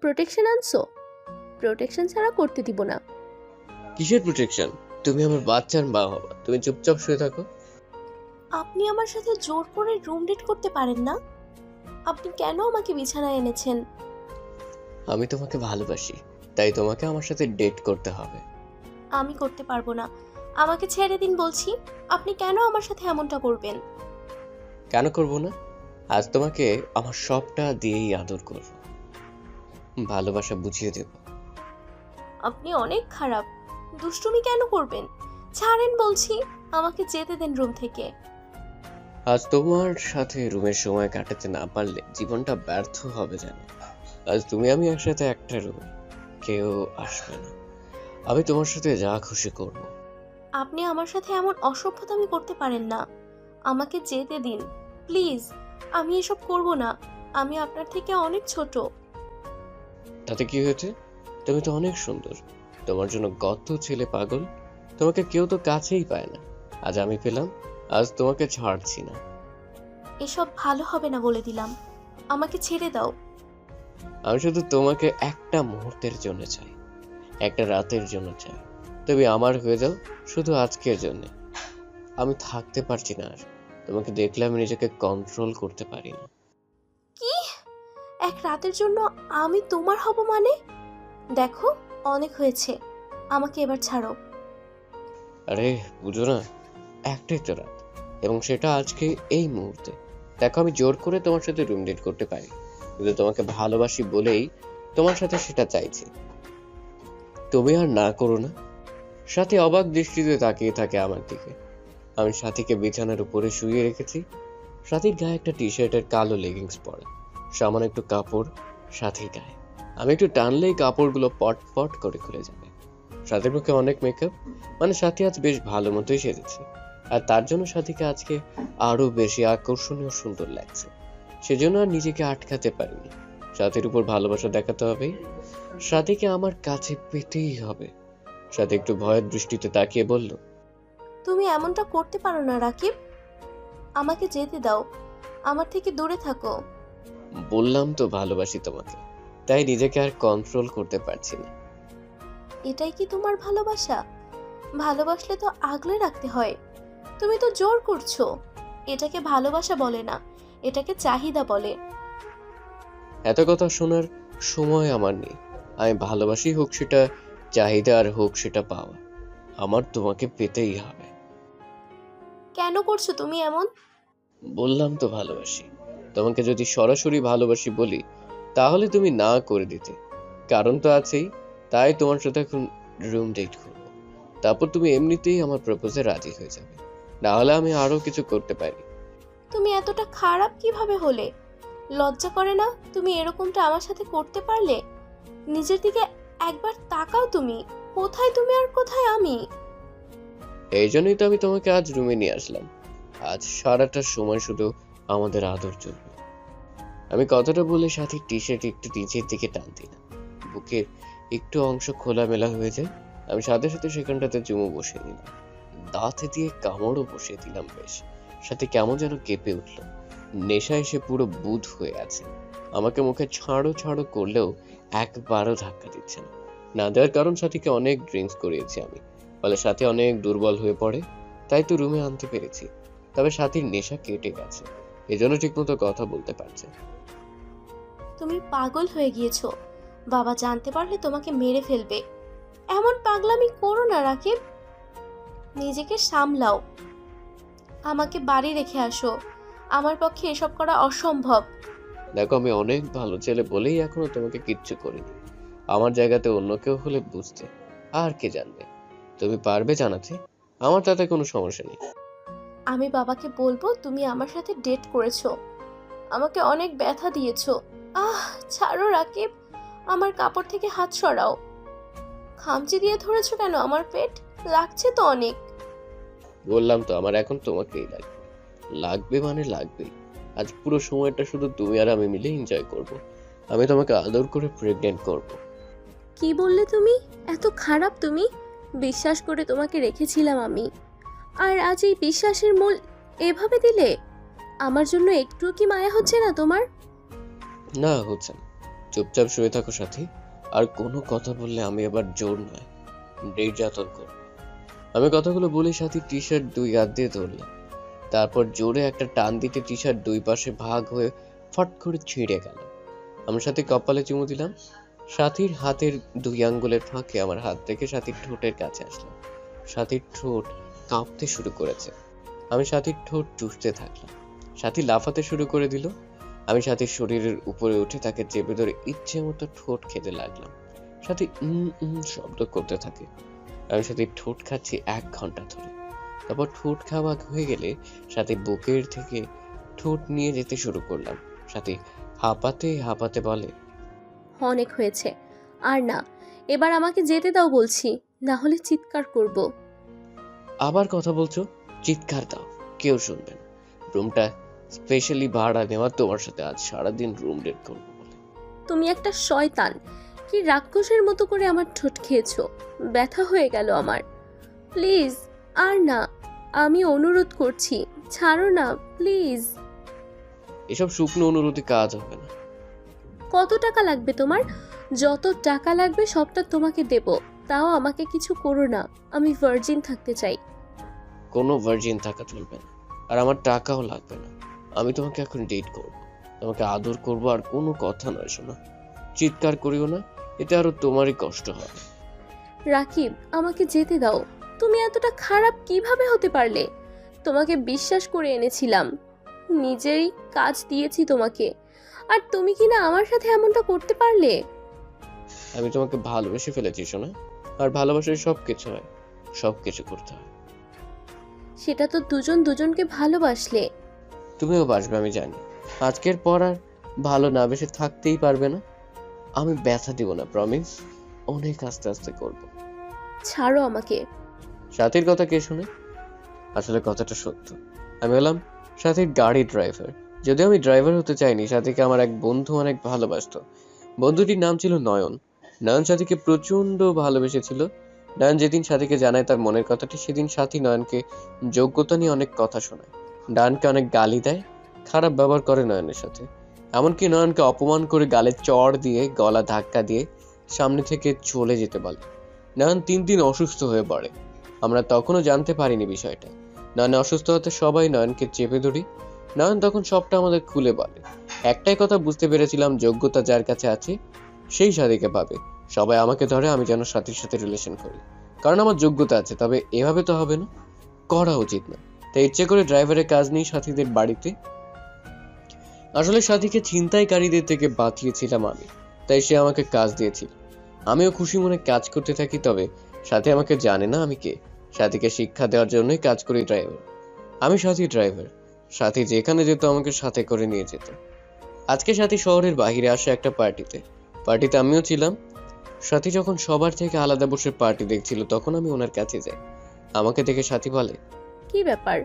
Protection আনছো? Protection ছাড়া করতে দিব না। কিসের প্রোটেকশন? তুমি আমার বাচ্চার মা হবা, তুমি চুপচাপ শুয়ে থাকো। আপনি আমার সাথে জোর করে রুম ডেট করতে পারেন না। আপনি কেন আমাকে বিছানায় এনেছেন? আমি তোমাকে ভালোবাসি, তাই তোমাকে আমার সাথে ডেট করতে হবে। আমি করতে পারবো না। আমাকে ছেড়ে দিন বলছি। আপনি কেন আমার সাথে এমনটা করবেন? কেন করব না? আজ তোমাকে আমার সবটা দিয়েই আদর করব, ভালোবাসা বুঝিয়ে দেব। আপনি অনেক খারাপ। দুষ্টুমি কেন করবেন? ছাড়েন বলছি। আমাকে যেতে দেন রুম থেকে। আজ তোমার সাথে রুমের সময় কাটাতে না পারলে জীবনটা ব্যর্থ হবে জানো। আজ তুমি আমি একসাথে একটা রুমে, কেউ আসবে না। আমি তোমার সাথে যা খুশি করব। আপনি আমার সাথে এমন অসভ্যতামি করতে পারেন না। আমাকে যেতে দিন প্লিজ। আমি এসব করব না। আমি আপনার থেকে অনেক ছোট। তাতে কি হয়েছে? তুমি তো অনেক সুন্দর। তোমার জন্য কত ছেলে পাগল। তোমাকে কেউ তো কাছেই পায় না। আজ আমি পেলাম। আজ তোমাকে ছাড়ছি না। এসব ভালো হবে না বলে দিলাম। আমাকে ছেড়ে দাও। আমি শুধু তোমাকে একটা মুহূর্তের জন্য চাই, একটা রাতের জন্য চাই। তুমি আমার হয়ে যাও, শুধু আজকের জন্য। আমি থাকতে পারছি না আর। তোমাকে দেখলে আমি নিজেকে কন্ট্রোল করতে পারি না। কি? এক রাতের জন্য আমি তোমার হব মানে? দেখো, অনেক হয়েছে। আমাকে এবার ছাড়ো। আরে বুঝো না, একটাই তো রাত, এবং সেটা আজকে এই মুহূর্তে। দেখো, আমি জোর করে তোমার সাথে রুম ডেট করতে পারি, কিন্তু তোমাকে ভালোবাসি বলেই তোমার সাথে সেটা চাইছি। তুমি আর না করো না। সাথী অবাক দৃষ্টিতে তাকিয়ে থাকে আমার দিকে। আমি সাথীকে বিছানার উপরে শুয়ে রেখেছি। সাথীর গায়ে একটা টি শার্টের কালো লেগিংস পরে, সামান্য একটু কাপড় সাথীর গায়ে। আমি একটু টানলেই কাপড়গুলো পট পট করে খুলে যাবে। সাথীর মুখে অনেক মেকআপ, মানে সাথী আজ বেশ ভালো মতোই সেজেছে। আর তার জন্য সাথীকে আজকে আরো বেশি আকর্ষণীয় সুন্দর লাগছে। সেজন্য আর নিজেকে আটকাতে পারিনি। সাথীর উপর ভালোবাসা দেখাতে হবে, সাথীকে আমার কাছে পেতেই হবে। সাথী একটু ভয়ের দৃষ্টিতে তাকিয়ে বলল, তুমি এমনটা করতে পারো না রাকিব। আমাকে যেতে দাও। আমার থেকে দূরে থাকো। বললাম তো ভালোবাসি তোমাকে, তাই নিজেকে আর কন্ট্রোল করতে পারছি না। এটাই কি তোমার ভালোবাসা? ভালোবাসলে তো আগলে রাখতে হয়। তুমি তো জোর করছো। এটাকে ভালোবাসা বলে না, এটাকে চাহিদা বলে। এত কথা শোনার সময় আমার নেই। আমি ভালোবাসি, হোক সেটা চাহিদা আর হোক সেটা পাওয়া, আমার তোমাকে পেতেই হবে। কেন করছো তুমি এমন? বললাম তো ভালোবাসি। তোমাকে যদি সরাসরি ভালোবাসি বলি, তাহলে তুমি না করে দিতে। কারণ তো আছেই। তাই তোমার সাথে এখন রুম ডেট করবো। তারপর তুমি এমনিতেই আমার প্রপোজে রাজি হয়ে যাবে। না হলে আমি আরো কিছু করতে পারি। তুমি এতটা খারাপ কিভাবে হলে? লজ্জা করে না তুমি এরকমটা আমার সাথে করতে পারলে? নিজের দিকে একবার তাকাও তুমি। কোথায় তুমি আর কোথায় আমি? এই জন্যই তো আমি তোমাকে আজ রুমে নিয়ে আসলাম। আজ সারাটা সময় শুধু আমাদের আদর চলবে। আমি কথাটা বলে সাথীর টি শার্ট একটু নিচের দিকে টান দিলাম। বুকের একটু অংশ খোলামেলা হয়ে যায়। আমি সাথে সাথে সেখানটাতে চুমু বসিয়ে দিলাম। দাঁতে দিয়ে কামড়ও বসিয়ে দিলাম বেশ। সাথে কেমন যেন কেঁপে উঠল। নেশা এসে পুরো বুঁদ হয়ে আছে। আমাকে মুখে ছাড়ো ছাড়ো করলেও একবারও ধাক্কা দিচ্ছে না। না দেওয়ার কারণ সাথীকে অনেক ড্রিঙ্কস করিয়েছি আমি, ফলে সাথী অনেক দুর্বল হয়ে পড়ে। তাই তো রুমে আনতে পেরেছি। তবে সাথীর নেশা কেটে গেছে, এজন্য ঠিকমতো কথা বলতে পারছে। তুমি পাগল হয়ে গিয়েছো। বাবা জানতে পারলে তোমাকে মেরে ফেলবে। এমন পাগলামি করো না রাকিব। নিজেকে সামলাও। আমাকে বাড়ি রেখে আসো। আমার পক্ষে এসব করা অসম্ভব। দেখো, আমি অনেক ভালো ছেলে বলেই এখনো তোমাকে কিচ্ছু করিনি। আমার জায়গাতে অন্য কেউ হলে বুঝতে, আর কে জানবে। তুমি পারবে জানাতে, আমার তাতে কোনো সমস্যা নেই। আমি বাবাকে বলবো তুমি আমার সাথে ডেট করেছো। আমাকে অনেক ব্যথা দিয়েছো। আহ, ছাড়ো রাকিব। আমার কাপড় থেকে হাত সরাও। খামচি দিয়ে ধরেছো কেন আমার পেট? লাগছে তো অনেক। বললাম তো আমার এখন তোমাকেই লাগবে। লাগবে মানে লাগবেই। আজ পুরো সময়টা শুধু তুমি আর আমি মিলে এনজয় করব। আমি তোমাকে আদর করে প্রেগনেন্ট করব। কি বললে তুমি? এত খারাপ তুমি? বিশ্বাস করে তোমাকে রেখেছিলাম আমি, আর আজ এই বিশ্বাসের মূল এভাবে দিলে? আমার জন্য একটুও কি মায়া হচ্ছে না তোমার? না, হচ্ছে না। চুপচাপ শুয়ে থাকো সাথী। আর কোনো কথা বললে আমি আবার জোর নয়, নির্যাতন করব। আমি কথাগুলো বলে সাথীর টি শার্ট 2 হাত দিয়ে ধরলাম। তারপর জোরে একটা টান দিতে টি শার্ট 2 পাশে ভাগ হয়ে ফট করে ছিঁড়ে গেল। আমার সাথে কপালে চুমু দিলাম। সাথীর হাতের 2 আঙ্গুলের ফাঁকে আমার হাত থেকে সাথীর ঠোঁটের কাছে আসলাম। সাথীর ঠোঁট কাঁপতে শুরু করেছে। আমি সাথীর ঠোঁট চুষতে থাকলাম। সাথী লাফাতে শুরু করে দিল। আমি সাথীর শরীরের উপরে উঠে তাকে চেপে ধরে ইচ্ছে মতো ঠোঁট খেতে লাগলাম। সাথী শব্দ করতে থাকে। আমি সাথীর ঠোঁট খাচ্ছি 1 ঘন্টা ধরে। তারপর ঠোঁট খাওয়া হয়ে গেলে সাথী বুকের থেকে ঠোঁট নিয়ে যেতে শুরু করলাম। সাথী হাঁপাতে হাঁপাতে বলে, অনেক হয়েছে, আর না, এবার আমাকে যেতে দাও বলছি, না হলে চিৎকার করব। আবার কথা বলছো? চিৎকার দাও, কেউ শুনবে না। রুমটা স্পেশালি ভাড়া নেওয়া, তোমার সাথে আজ সারাদিন রুম ডেট করবো বলে। তুমি একটা শয়তান, কি রাক্ষসের মতো করে আমার ঠোঁট খেয়েছো, ব্যথা হয়ে গেল আমার। প্লিজ, আর না, আমি অনুরোধ করছি, ছাড়ো না প্লিজ। এসব শুকনো অনুরোধে কাজ হবে না। কত টাকা লাগবে তোমার? যত টাকা লাগবে সবটা তোমাকে দেব, তাও আমাকে কিছু করো না, আমি ভার্জিন থাকতে চাই। কোনো ভার্জিন থাকা চলবে না, আর আমার টাকাও লাগবে না। আমি তোমাকে এখন ডেট করব, তোমাকে আদর করব, আর কোনো কথা নয় শোনা। চিৎকার করিও না, এতে আরো তোমারই কষ্ট হবে। রাকিব, আমাকে যেতে দাও। তুমি এতটা খারাপ কিভাবে হতে পারলে? তোমাকে বিশ্বাস করে এনেছিলাম, নিজেই কাজ দিয়েছি তোমাকে, আর তুমি কিনা আমার সাথে এমনটা করতে পারলে? আমি তোমাকে ভালোবেসে ফেলেছি শোনা, আর ভালোবাসায় সবকিছু হয়, সবকিছু করতে হয়। সেটা তো দুজন দুজনকে ভালোবাসলে। তুমিও বাসবে আমি জানি। আজকের পর আর ভালো না বেসে থাকতেই পারবে না। আমি ব্যথা দিব না, প্রমিস। অনেক আস্তে আস্তে করব। ছাড়ো আমাকে। সাথীর কথা কে শুনে? আসলে কথাটা সত্য। আমি হলাম সাথীর গাড়ি ড্রাইভার। যদিও আমি ড্রাইভার হতে চাইনি, সাথীকে আমার এক বন্ধু অনেক ভালোবাসতো। বন্ধুটির নাম ছিল নয়ন। নয়ন সাথীকে প্রচন্ড ভালোবেসেছিল। নয়ন যেদিন সাথীকে জানায় তার মনের কথাটি, সেদিন সাথী নয়নকে যোগ্যতা নিয়ে অনেক কথা শোনায়। নয়নকে অনেক গালি দেয়, খারাপ ব্যবহার করে নয়নের সাথে। এমনকি নয়নকে অপমান করে গালে চড় দিয়ে, গলা ধাক্কা দিয়ে সামনে থেকে চলে যেতে বলে। নয়ন 3 দিন অসুস্থ হয়ে পড়ে। আমরা তখনও জানতে পারিনি বিষয়টা। নয়ন অসুস্থ হতে সবাই নয়নকে চেপে ধরি। নয়ন তখন সবটা আমাদের খুলে বলে। একটাই কথা বুঝতে পেরেছিলাম, যোগ্যতা যার কাছে আছে সেই সাথীকে পাবে। সবাই আমাকে ধরে আমি যেন সাথীর সাথে রিলেশন করি, কারণ আমার যোগ্যতা আছে। তবে এভাবে তো হবে না, করা উচিত না। তাই ইচ্ছে করে ড্রাইভারের কাজ নেই সাথীদের বাড়িতে। আসলে সাথীকে ছিনতাইকারীদের থেকে বাঁচিয়েছিলাম আমি, তাই সে আমাকে কাজ দিয়েছিল। আমিও খুশি মনে কাজ করতে থাকি। তবে সাথী আমাকে জানে না আমি কে। সাথীকে শিক্ষা দেওয়ার জন্যই কাজ করি ড্রাইভার। আমি সাথী ড্রাইভার। সাথী যেখানে যেত আমাকে সাথে করে নিয়ে যেত। আজকে সাথী শহরের বাইরে আসে একটা পার্টিতে আমিও ছিলাম। সাথী যখন সবার থেকে আলাদা বসে পার্টি দেখছিল, তখন আমি ওনার কাছে যাই। আমাকে দেখে সাথী বলে, কি ব্যাপার,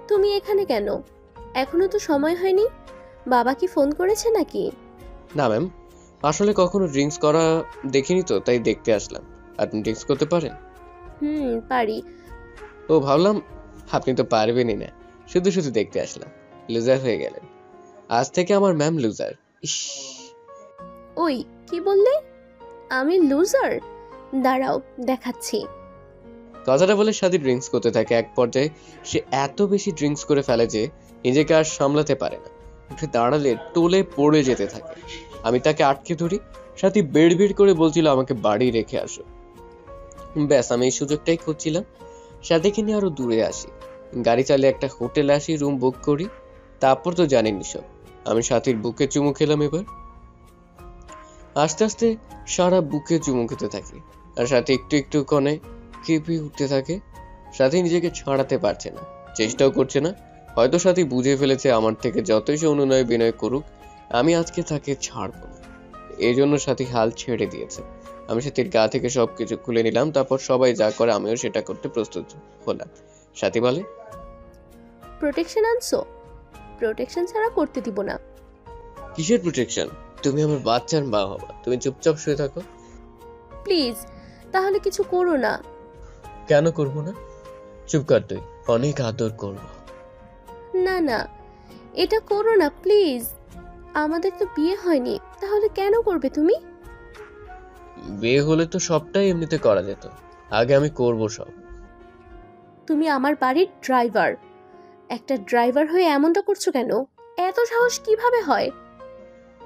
তুমি এখানে কেন? এখনো তো সময় হয়নি। বাবা কি ফোন করেছে নাকি? না ম্যাম, আসলে কখনো ড্রিঙ্কস করা দেখিনি তো, তাই দেখতে আসলাম। আপনি ড্রিঙ্কস করতে পারেন? পারি। ও, ভাবলাম আপনি তো পারবেনই না, শুধু শুধু দেখতে আসলাম। লুজার হয়ে গেলেন। আজ থেকে আমার ম্যাম লুজার। ইস, ওই, কি বললে? আমি লুজার? দাঁড়াও, দেখাচ্ছি। কথাটা বলে সাথী ড্রিঙ্কস করতে থাকে। এক পর্যায়ে সে এত বেশি ড্রিঙ্কস করে ফেলে যে নিজেকে আর সামলাতে পারে না। একটু দাঁড়ালে টোলে পড়ে যেতে থাকে। আমি তাকে আটকে ধরি। সাথী বেড় বেড় করে বলছিল আমাকে বাড়ি রেখে আসো। ব্যাস, আমি এই সুযোগটাই খুঁজছিলাম। সাথীকে নিয়ে আরো দূরে আসি, গাড়ি চালিয়ে একটা হোটেলে আসি, রুম বুক করি। তারপর তো জানেনই সব। আমি সাথীর বুকে চুমু খেলাম। এবার আস্তে আস্তে সারা বুকে চুমু খেতে থাকি, আর সাথে একটু একটু কনে কেঁপে উঠতে থাকে। সাথী নিজেকে ছাড়াতে পারছে না, চেষ্টাও করছে না। হয়তো সাথী বুঝে ফেলেছে আমার থেকে যতই সে অনুনয় বিনয় করুক, আমি আজকে তাকে ছাড়বো না। এই জন্য সাথী হাল ছেড়ে দিয়েছে। আমি সাথীর গা থেকে সবকিছু খুলে নিলাম। তারপর সবাই যা করে আমিও সেটা করতে প্রস্তুত হলাম। সাথী বলে, প্রোটেকশন আনছো? প্রোটেকশন ছাড়া করতে দিব না। কিসের প্রোটেকশন? তুমি আমার বাচ্চার মা হবা, তুমি চুপচাপ শুয়ে থাকো। প্লিজ, তাহলে কিছু করো না। কেন করবো না? চুপ কর তুই, অনেক আদর করবো। না না, এটা করো না প্লিজ। আমাদের তো বিয়ে হয়নি, তাহলে কেন করবে তুমি? বিয়ে হলে তো সবটাই এমনিতে করা যেত, আগে আমি করব সব। তুমি আমার বাড়ির ড্রাইভার, একটা ড্রাইভার হয়ে এমনটা করছো কেন? এত সাহস কিভাবে হয়?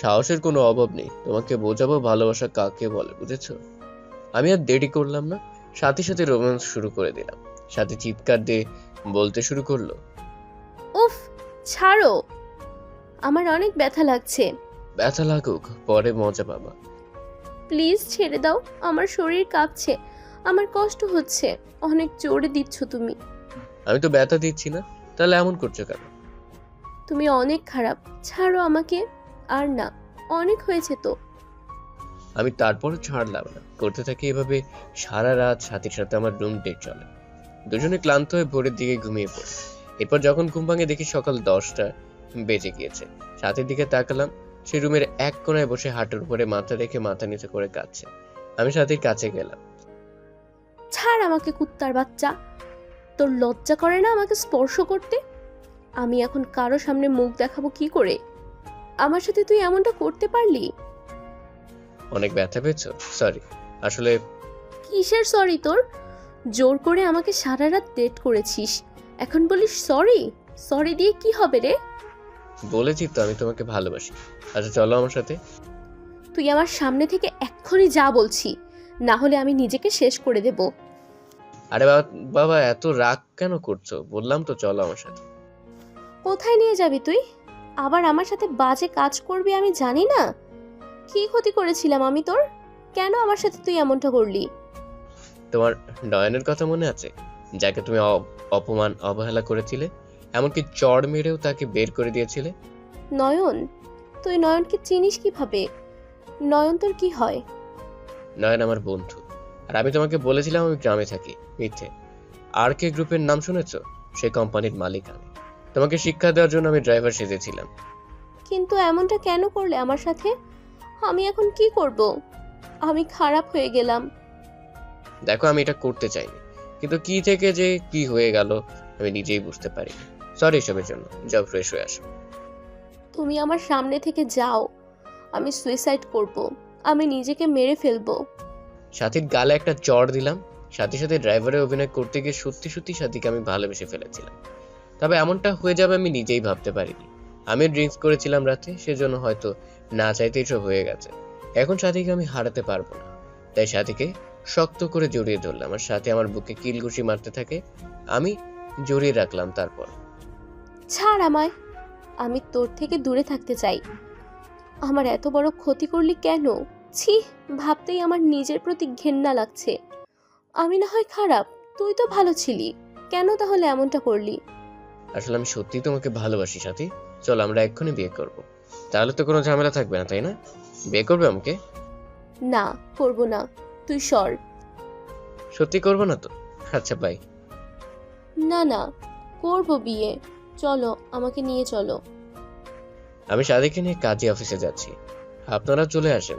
সাহসের কোনো অভাব নেই, তোমাকে বোঝাবো ভালোবাসা কাকে বলে, বুঝেছো? আমি আর দেরি করলাম না, সাথে সাথে রোম্যান্স শুরু করে দিলাম। সাথে চিৎকার দিয়ে বলতে শুরু করলো, উফ, ছাড়ো, আমার অনেক ব্যথা লাগছে। ব্যথা লাগুক, পরে মজা পাবা। প্লিজ ছেড়ে দাও, আমার শরীর কাঁপছে, আমার কষ্ট হচ্ছে, অনেক জোরে দিচ্ছ তুমি। আমি তো ব্যথা দিচ্ছি না, তাহলে এমন করছো কেন? তুমি অনেক খারাপ, ছাড়ো আমাকে। আর না, অনেক হয়েছে তো। আমি তারপর ছাড়লাম না, করতে থাকি এভাবে সারা রাত। সাথে সাথে আমার রুম ডেট চলে, দুজনে ক্লান্ত হয়ে ভোরের দিকে ঘুমিয়ে পড়ি। এরপর যখন ঘুম ভাঙে দেখি সকাল 10টা বেজে গিয়েছে। সাথের দিকে তাকালাম, সে রুমের এক কোণায় বসে হাঁটুর উপরে মাথা রেখে মাথা নিচু করে কাঁদছে। আমি সাথীর কাছে গেলাম। ছাড় আমাকে, কুত্তার বাচ্চা, তোর লজ্জা করে না আমাকে স্পর্শ করতে? আমি এখন কারো সামনে মুখ দেখাবো কি করে? আমার সাথে তুই এমনটা করতে পারলি? অনেক ব্যথা পেয়েছো? সরি, আসলে কিসের সরি তোর? জোর করে আমাকে সারা রাত ডেট করেছিস, এখন বলিস সরি? সরি দিয়ে কি হবে রে? বলেছি তো আমি তোমাকে ভালোবাসি। আচ্ছা চলো আমার সাথে। তুই আমার সামনে থেকে এক্ষুনি যা বলছি, না হলে আমি নিজেকে শেষ করে দেব। আরে বাবা এত রাগ কেন করছো? বললাম তো চলো আমার সাথে। কোথায় নিয়ে যাবি তুই? আবার আমার সাথে বাজে কাজ করবি আমি জানি না? কি ক্ষতি করেছিলাম আমি তোর? কেন আমার সাথে তুই এমনটা করলি? তোমার নয়নের কথা মনে আছে, যাকে তুমি অপমান অবহেলা করেছিলে, এমনকি চড় মেরেও তাকে বের করে দিয়েছিলে? নয়ন? তুই নয়নকে চিনিস কিভাবে? নয়ন তোর কি হয়? নয়ন আমার বন্ধু, আর আমি তোমাকে বলেছিলাম আমি গ্রামে থাকি। মিথ্যে। আর কে গ্রুপের নাম শুনেছো? সেই কোম্পানির মালিক আমি। তোমাকে শিক্ষা দেওয়ার জন্য আমি ড্রাইভার সেজেছিলাম। কিন্তু এমনটা কেন করলে আমার সাথে? আমি এখন কি করব? আমি খারাপ হয়ে গেলাম। দেখো আমি এটা করতে চাইনি, কিন্তু কি থেকে যে কি হয়ে গেল আমি নিজেই বুঝতে পারিনি। সরি এসবের জন্য, যাও ফ্রেশ হয়ে আসো। তুমি আমার সামনে থেকে যাও, আমি সুইসাইড করব, আমি নিজেকে মেরে ফেলবো। সাথীর গালে একটা চড় দিলাম। সাথে সাথে ড্রাইভারের অভিনয় করতে গিয়ে সত্যি সত্যি সাথীকে আমি ভালোবেসে ফেলেছিলাম। তবে এমনটা হয়ে যাবে আমি নিজেই ভাবতে পারিনি। আমি ড্রিঙ্কস করেছিলাম রাতে, সেজন্য হয়তো না চাইতেই সব হয়ে গেছে। এখন সাথীকে আমি হারাতে পারবো না, তাই সাথীকে শক্ত করে জড়িয়ে ধরলাম। আর সাথে আমার বুকে কিলঘুষি মারতে থাকে, আমি জড়িয়ে রাখলাম। তারপর ছাড় আমায়, আমি তোর থেকে দূরে থাকতে চাই। আমার এত বড় ক্ষতি করলি কেন? ছি, ভাবতেই আমার নিজের প্রতি ঘেন্না লাগছে। আমি না হয় খারাপ, তুই তো ভালো ছিলি, কেন তাহলে এমনটা করলি? আসলে আমি সত্যিই তোমাকে ভালোবাসি সাথী। চলো আমরা এক্ষুনি বিয়ে করব, তাহলে তো কোনো ঝামেলা থাকবে না, তাই না? বিয়ে করবে আমাকে? না, করব না, তুই সর। সত্যি করবো না তো? আচ্ছা বাই। না না, করব বিয়ে, চলো আমাকে নিয়ে চলো। আমি সাদিকে নিয়ে কাজী অফিসে যাচ্ছি, আপনারা চলে আসেন।